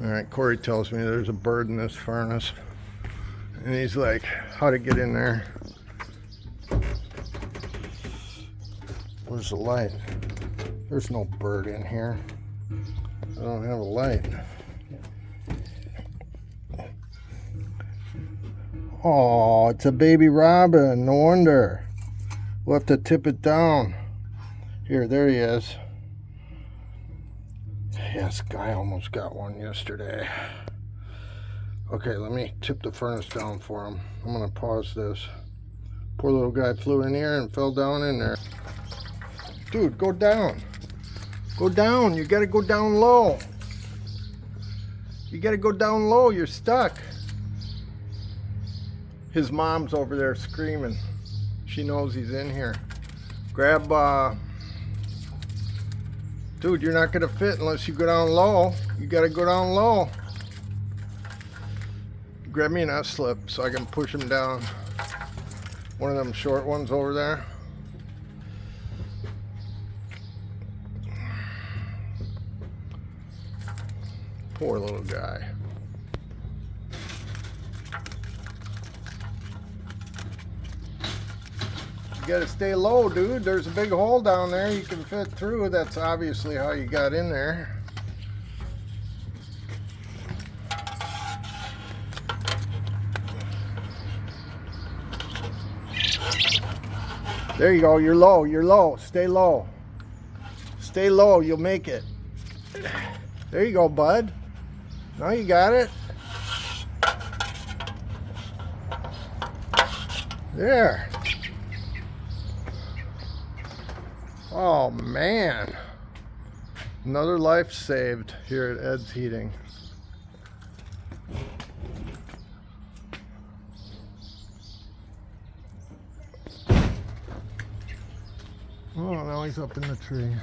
All right, Corey tells me there's a bird in this furnace. And he's like, how to get in there? Where's the light? There's no bird in here. I don't have a light. Oh, it's a baby robin. No wonder. We'll have to tip it down. Here, there he is. Yes, guy almost got one yesterday. Okay, let me tip the furnace down for him. I'm gonna pause this. Poor little guy flew in here and fell down in there. Dude, go down. Go down. You gotta go down low. You gotta go down low. You're stuck. His mom's over there screaming. She knows he's in here. Grab, dude, you're not gonna fit unless you go down low. You gotta go down low. Grab me an S-slip so I can push him down. One of them short ones over there. Poor little guy. You gotta stay low, dude. There's a big hole down there you can fit through. That's obviously how you got in there. There you go. You're low. You're low. Stay low. Stay low. You'll make it. There you go, bud. Now you got it. There. Oh, man. Another life saved here at Ed's Heating. Oh, now he's up in the tree.